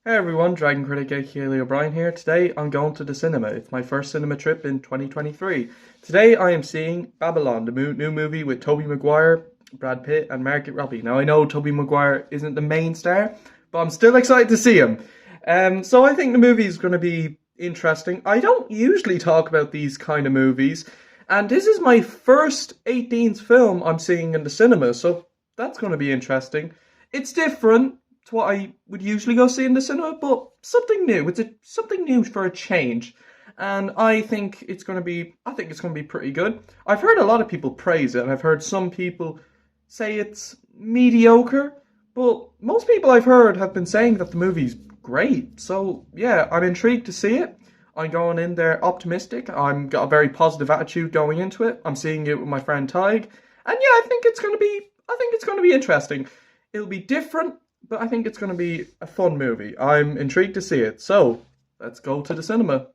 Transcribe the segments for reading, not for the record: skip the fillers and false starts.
Hey everyone, Dragon Critic aka O'Brien here. Today I'm going to the cinema. It's my first cinema trip in 2023. Today I am seeing Babylon, the new movie with Tobey Maguire, Brad Pitt and Margot Robbie. Now I know Tobey Maguire isn't the main star, but I'm still excited to see him. So I think the movie is going to be interesting. I don't usually talk about these kind of movies, and this is my first 18th film I'm seeing in the cinema, so that's going to be interesting. It's different to what I would usually go see in the cinema, but something new. Something new for a change, and I think it's going to be pretty good. I've heard a lot of people praise it, and I've heard some people say it's mediocre, but most people I've heard have been saying that the movie's great. So yeah, I'm intrigued to see it. I'm going in there optimistic. I'm got a very positive attitude going into it. I'm seeing it with my friend Tig, and yeah, I think it's going to be interesting. It'll be different, but I think it's going to be a fun movie. I'm intrigued to see it. So, let's go to the cinema.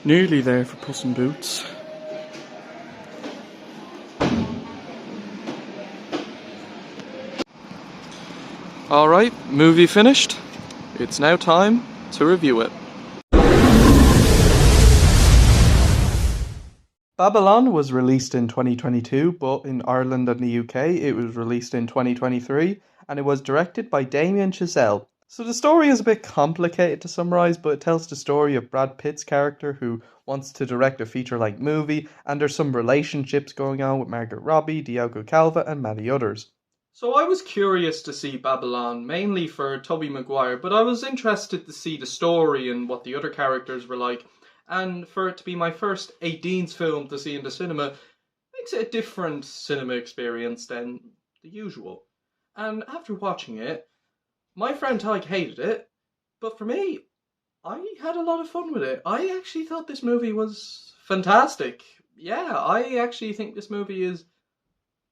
Nearly there for Puss in Boots. Alright, movie finished. It's now time to review it. Babylon was released in 2022, but in Ireland and the UK it was released in 2023, and it was directed by Damien Chazelle. So the story is a bit complicated to summarise, but it tells the story of Brad Pitt's character who wants to direct a feature-length movie, and there's some relationships going on with Margot Robbie, Diogo Calva and many others. So I was curious to see Babylon, mainly for Tobey Maguire, but I was interested to see the story and what the other characters were like. And for it to be my first 18th film to see in the cinema, makes it a different cinema experience than the usual. And after watching it, my friend Tyke hated it, but for me, I had a lot of fun with it. I actually thought this movie was fantastic. Yeah, I actually think this movie is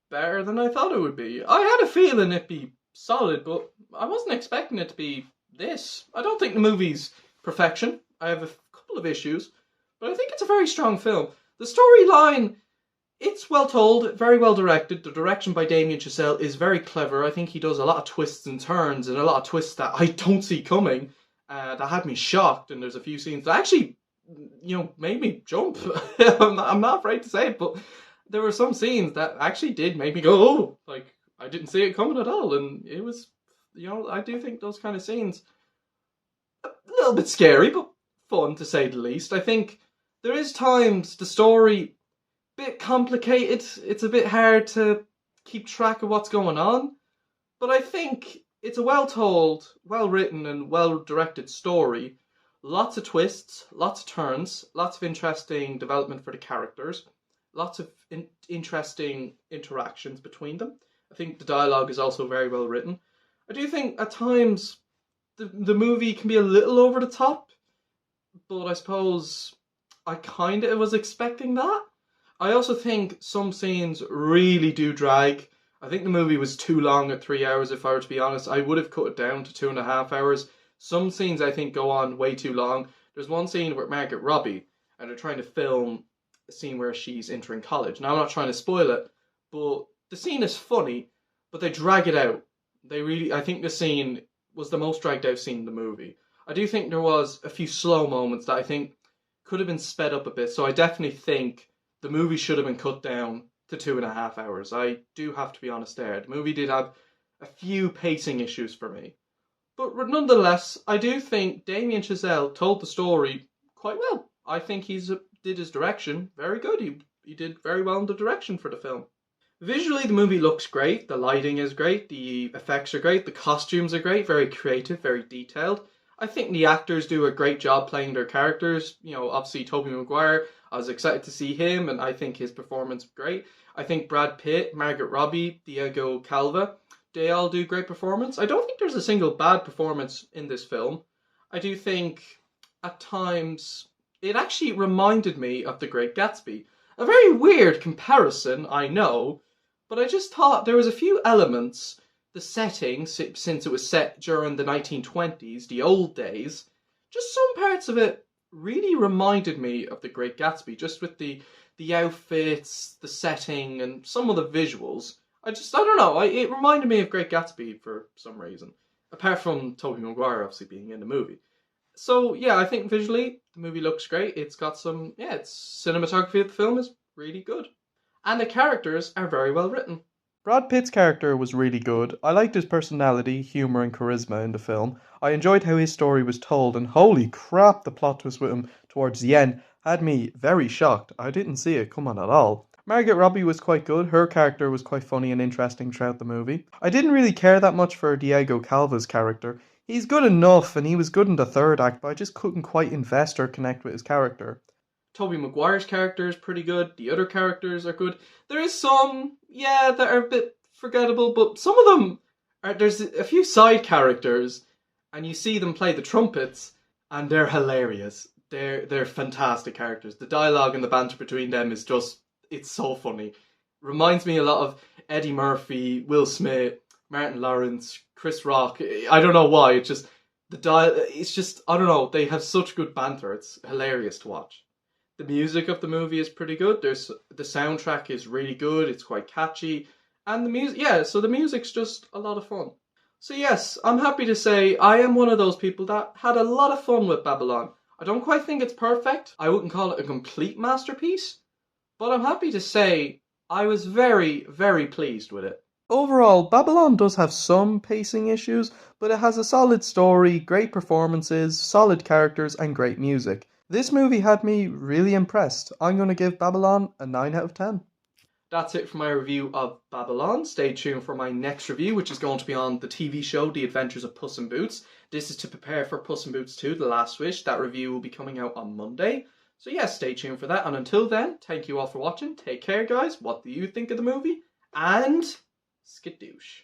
better than I thought it would be. I had a feeling it'd be solid, but I wasn't expecting it to be this. I don't think the movie's perfection. I have a couple of issues, but I think it's a very strong film. The storyline, it's well told, very well directed. The direction by Damien Chazelle is very clever. I think he does a lot of twists and turns and a lot of twists that I don't see coming. That had me shocked, and there's a few scenes that actually, made me jump. I'm not afraid to say it, but there were some scenes that actually did make me go, oh, like, I didn't see it coming at all. And it was, I do think those kind of scenes, a little bit scary, but fun to say the least. I think there is times the story bit complicated. It's a bit hard to keep track of what's going on, but I think it's a well told, well written and well directed story. Lots of twists, lots of turns, lots of interesting development for the characters, lots of interesting interactions between them. I think the dialogue is also very well written. I do think at times the movie can be a little over the top, but I suppose I kind of was expecting that. I also think some scenes really do drag. I think the movie was too long at 3 hours, if I were to be honest. I would have cut it down to 2.5 hours. Some scenes I think go on way too long. There's one scene with Margot Robbie, and they're trying to film a scene where she's entering college. Now, I'm not trying to spoil it, but the scene is funny, but they drag it out. I think the scene was the most dragged out scene in the movie. I do think there was a few slow moments that I think could have been sped up a bit, so I definitely think the movie should have been cut down to 2.5 hours. I do have to be honest there. The movie did have a few pacing issues for me. But nonetheless, I do think Damien Chazelle told the story quite well. I think did his direction very good. He did very well in the direction for the film. Visually, the movie looks great. The lighting is great. The effects are great. The costumes are great. Very creative, very detailed. I think the actors do a great job playing their characters. Obviously Tobey Maguire. I was excited to see him, and I think his performance was great. I think Brad Pitt, Margot Robbie, Diego Calva, they all do great performance. I don't think there's a single bad performance in this film. I do think at times it actually reminded me of The Great Gatsby. A very weird comparison, I know, but I just thought there was a few elements, the setting, since it was set during the 1920s, the old days, just some parts of it really reminded me of The Great Gatsby, just with the outfits, the setting, and some of the visuals. I don't know, it reminded me of Great Gatsby for some reason. Apart from Tobey Maguire obviously being in the movie. So yeah, I think visually the movie looks great. It's got some, it's cinematography of the film is really good. And the characters are very well written. Brad Pitt's character was really good. I liked his personality, humour and charisma in the film. I enjoyed how his story was told, and holy crap, the plot twist with him towards the end had me very shocked. I didn't see it coming at all. Margot Robbie was quite good. Her character was quite funny and interesting throughout the movie. I didn't really care that much for Diego Calva's character. He's good enough, and he was good in the third act, but I just couldn't quite invest or connect with his character. Tobey Maguire's character is pretty good. The other characters are good. There is some, that are a bit forgettable, but some of them are. There's a few side characters, and you see them play the trumpets, and they're hilarious. They're fantastic characters. The dialogue and the banter between them is just, it's so funny. Reminds me a lot of Eddie Murphy, Will Smith, Martin Lawrence, Chris Rock. I don't know why. It's just it's just, I don't know. They have such good banter. It's hilarious to watch. The music of the movie is pretty good. The soundtrack is really good. It's quite catchy. And the music, so the music's just a lot of fun. So yes, I'm happy to say I am one of those people that had a lot of fun with Babylon. I don't quite think it's perfect. I wouldn't call it a complete masterpiece. But I'm happy to say I was very, very pleased with it. Overall, Babylon does have some pacing issues, but it has a solid story, great performances, solid characters, and great music. This movie had me really impressed. I'm going to give Babylon a 9 out of 10. That's it for my review of Babylon. Stay tuned for my next review, which is going to be on the TV show The Adventures of Puss in Boots. This is to prepare for Puss in Boots 2, The Last Wish. That review will be coming out on Monday. So yes, stay tuned for that. And until then, thank you all for watching. Take care, guys. What do you think of the movie? And skadoosh.